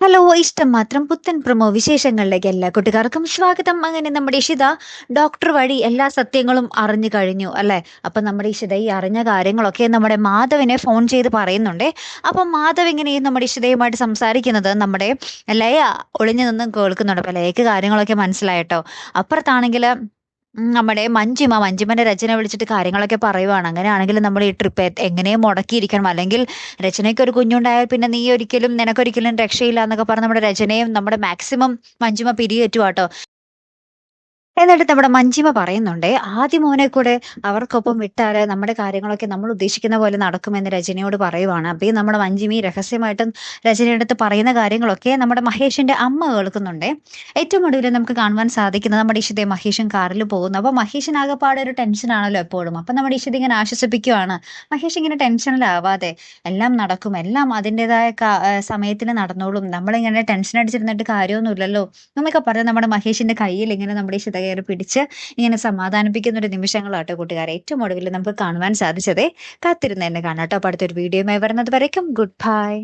Hello! ഇഷ്ടം മാത്രം പുത്തൻ പ്രൊമോ വിശേഷങ്ങളിലേക്ക് എല്ലാ കൂട്ടുകാർക്കും സ്വാഗതം. അങ്ങനെ നമ്മുടെ ഇഷിത ഡോക്ടർ വഴി എല്ലാ സത്യങ്ങളും അറിഞ്ഞു കഴിഞ്ഞു അല്ലേ? അപ്പം നമ്മുടെ ഇഷിത ഈ അറിഞ്ഞ കാര്യങ്ങളൊക്കെ നമ്മുടെ മാധവനെ ഫോൺ ചെയ്ത് പറയുന്നുണ്ടേ. അപ്പം മാധവ് ഇങ്ങനെ ഈ നമ്മുടെ ഇഷിതയുമായിട്ട് സംസാരിക്കുന്നത് നമ്മുടെ ലയ ഒളിഞ്ഞു നിന്ന് കേൾക്കുന്നുണ്ട്. അപ്പം ലയക്ക് കാര്യങ്ങളൊക്കെ മനസ്സിലായിട്ടോ. അപ്പുറത്താണെങ്കില് നമ്മുടെ മഞ്ജിമന്റെ രചന വിളിച്ചിട്ട് കാര്യങ്ങളൊക്കെ പറയുവാണ്. അങ്ങനെയാണെങ്കിൽ നമ്മൾ ഈ ട്രിപ്പ് എങ്ങനെയും മുടക്കിയിരിക്കണം. അല്ലെങ്കിൽ രചനയ്ക്ക് ഒരു കുഞ്ഞുണ്ടായാൽ പിന്നെ നിനക്കൊരിക്കലും രക്ഷയില്ല എന്നൊക്കെ പറഞ്ഞ് നമ്മുടെ രചനയും നമ്മുടെ മാക്സിമം മഞ്ജിമ പിരിയേറ്റുവാട്ടോ. എന്നിട്ട് നമ്മുടെ മഞ്ജിമ പറയുന്നുണ്ടേ, ആദ്യ മോനെ കൂടെ അവർക്കൊപ്പം വിട്ടാല് നമ്മുടെ കാര്യങ്ങളൊക്കെ നമ്മൾ ഉദ്ദേശിക്കുന്ന പോലെ നടക്കുമെന്ന് രജനിയോട് പറയുവാണ്. അപ്പൊ ഈ നമ്മുടെ മഞ്ജിമ ഈ രഹസ്യമായിട്ടും രജനിയുടെ അടുത്ത് പറയുന്ന കാര്യങ്ങളൊക്കെ നമ്മുടെ മഹേഷിന്റെ അമ്മ കേൾക്കുന്നുണ്ടേ. ഏറ്റവും ഒടുവിൽ നമുക്ക് കാണുവാൻ സാധിക്കുന്നത് നമ്മുടെ ഇഷിതയെ മഹേഷും കാറിൽ പോകുന്നു. അപ്പൊ മഹേഷിന് ആകെപ്പാടെ ഒരു ടെൻഷൻ ആണല്ലോ എപ്പോഴും. അപ്പൊ നമ്മുടെ ഇഷിത ഇങ്ങനെ ആശ്വസിപ്പിക്കുവാണ്. മഹേഷ് ഇങ്ങനെ ടെൻഷനിലാവാതെ എല്ലാം നടക്കും, എല്ലാം അതിൻ്റെതായ സമയത്തിന് നടന്നോളും, നമ്മളിങ്ങനെ ടെൻഷൻ അടിച്ചിരുന്നിട്ട് കാര്യമൊന്നുമില്ലല്ലോ എന്നൊക്കെ പറഞ്ഞ് നമ്മുടെ മഹേഷിന്റെ കയ്യിൽ ഇങ്ങനെ നമ്മുടെ ഇഷിത കയറി പിടിച്ച് ഇങ്ങനെ സമാധാനിപ്പിക്കുന്ന ഒരു നിമിഷങ്ങളാട്ടോ കൂട്ടുകാരെ. ഏറ്റവും ഒടുവിൽ നമുക്ക് കാണുവാൻ സാധിച്ചതേ. കാത്തിരുന്ന് തന്നെ കാണാം കേട്ടോ. അപ്പൊ അടുത്തൊരു വീഡിയോയുമായി വരുന്നത് വരയ്ക്കും ഗുഡ് ബൈ.